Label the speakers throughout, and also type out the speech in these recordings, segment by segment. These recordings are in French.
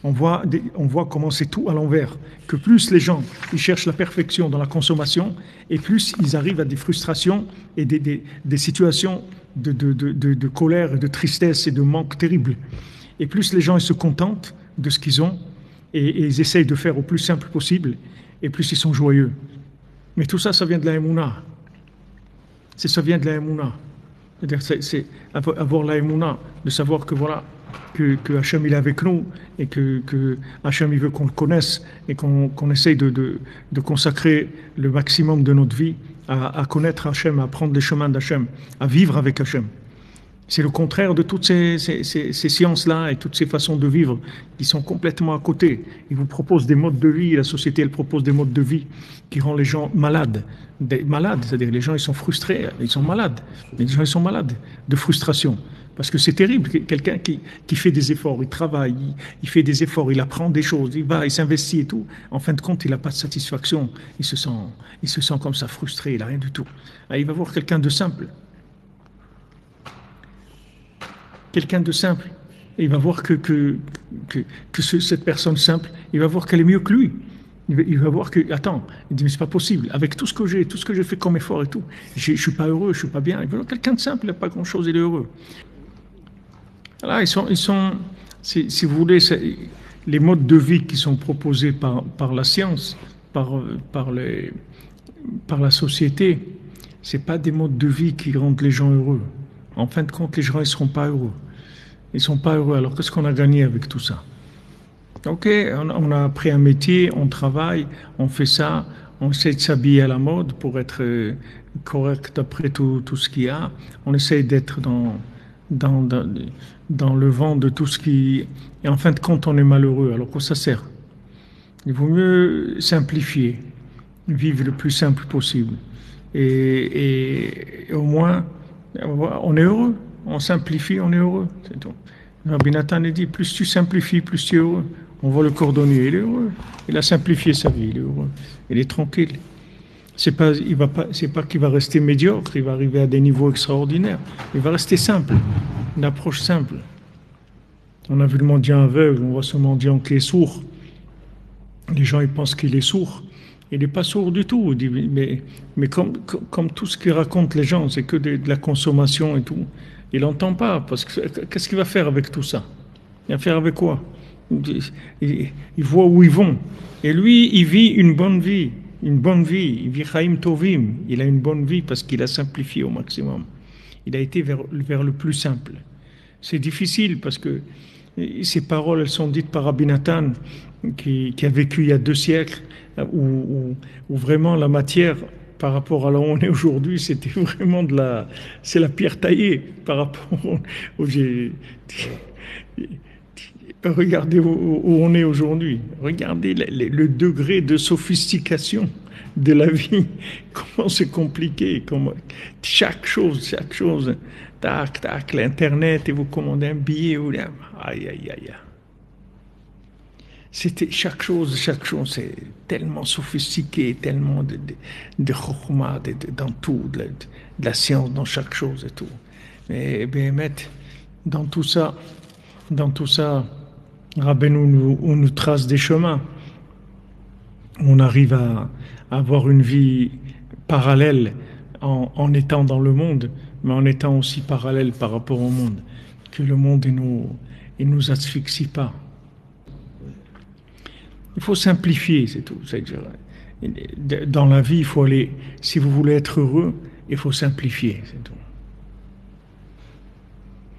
Speaker 1: on voit comment c'est tout à l'envers. Que plus les gens ils cherchent la perfection dans la consommation, et plus ils arrivent à des frustrations et des situations de colère, et de tristesse et de manque terrible. Et plus les gens ils se contentent de ce qu'ils ont, et ils essayent de faire au plus simple possible, et plus ils sont joyeux. Mais tout ça, ça vient de la Emouna. Ça vient de la Emouna. C'est-à-dire, c'est avoir la Emouna, de savoir que voilà, que Hachem il est avec nous et que Hachem il veut qu'on le connaisse et qu'on essaye de consacrer le maximum de notre vie à connaître Hachem, à prendre les chemins d'Hachem, à vivre avec Hachem. C'est le contraire de toutes ces sciences-là et toutes ces façons de vivre qui sont complètement à côté. Ils vous proposent des modes de vie, la société elle propose des modes de vie qui rendent les gens malades. Malades, c'est-à-dire les gens ils sont frustrés, ils sont malades. Les gens ils sont malades de frustration. Parce que c'est terrible, quelqu'un qui fait des efforts, il travaille, il fait des efforts, il apprend des choses, il s'investit et tout. En fin de compte, il n'a pas de satisfaction, il se sent comme ça frustré, il n'a rien du tout. Alors, il va voir quelqu'un de simple. Quelqu'un de simple, et il va voir que cette personne simple, il va voir qu'elle est mieux que lui. Il va voir que, attends, il dit, mais c'est pas possible, avec tout ce que j'ai fait comme effort et tout, je suis pas heureux, je suis pas bien. Il va voir quelqu'un de simple, il n'a pas grand-chose, il est heureux. Là, ils sont si vous voulez, les modes de vie qui sont proposés par la science, par la société, c'est pas des modes de vie qui rendent les gens heureux. En fin de compte, les gens ne seront pas heureux. Ils ne sont pas heureux. Alors, qu'est-ce qu'on a gagné avec tout ça? Ok, on a appris un métier, on travaille, on fait ça, on essaie de s'habiller à la mode pour être correct après tout ce qu'il y a. On essaie d'être dans le vent de tout ce qui... Et en fin de compte, on est malheureux. Alors, quoi ça sert? Il vaut mieux simplifier, vivre le plus simple possible. Et au moins... on est heureux, on simplifie, on est heureux, c'est tout. Rabbi Nathan dit, plus tu simplifies, plus tu es heureux. On voit le cordonnier, il est heureux. Il a simplifié sa vie, il est heureux. Il est tranquille. C'est pas qu'il va rester médiocre, il va arriver à des niveaux extraordinaires. Il va rester simple, une approche simple. On a vu le mendiant aveugle, on voit ce mendiant qui est sourd. Les gens, ils pensent qu'il est sourd. Il n'est pas sourd du tout, mais comme tout ce qu'ils racontent les gens, c'est que de la consommation et tout, il n'entend pas, parce que qu'est-ce qu'il va faire avec tout ça? Il va faire avec quoi? Il voit où ils vont. Et lui, il vit une bonne vie, il vit Chaim Tovim, il a une bonne vie parce qu'il a simplifié au maximum. Il a été vers le plus simple. C'est difficile parce que ces paroles, elles sont dites par Rabbi Nathan, qui a vécu il y a 2 siècles, où vraiment la matière, par rapport à là où on est aujourd'hui, c'était vraiment c'est la pierre taillée par rapport regardez où on est aujourd'hui. Regardez le degré de sophistication de la vie. Comment c'est compliqué. Chaque chose. Tac, l'internet, et vous commandez un billet. Aïe. C'était chaque chose, c'est tellement sophistiqué, tellement de chokhma, dans tout, de la science dans chaque chose et tout. Mais dans tout ça, Rabbeinu nous trace des chemins. On arrive à avoir une vie parallèle en étant dans le monde, mais en étant aussi parallèle par rapport au monde. Que le monde ne nous asphyxie pas. Il faut simplifier, c'est tout. C'est-à-dire, dans la vie, il faut aller, si vous voulez être heureux, il faut simplifier, c'est tout.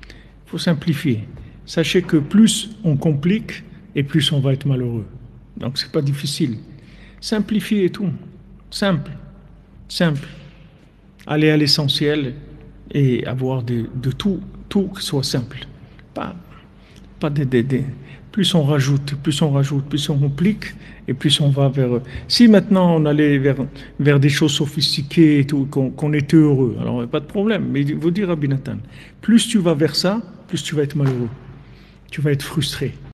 Speaker 1: Il faut simplifier. Sachez que plus on complique, et plus on va être malheureux. Donc, c'est pas difficile. Simplifier et tout. Simple. Aller à l'essentiel et avoir de tout qui soit simple. Pas plus on rajoute, plus on complique, et plus on va vers... Si maintenant on allait vers des choses sophistiquées et tout, qu'on était heureux, alors il n'y a pas de problème. Mais il faut dire à Rabbi Nathan, plus tu vas vers ça, plus tu vas être malheureux. Tu vas être frustré.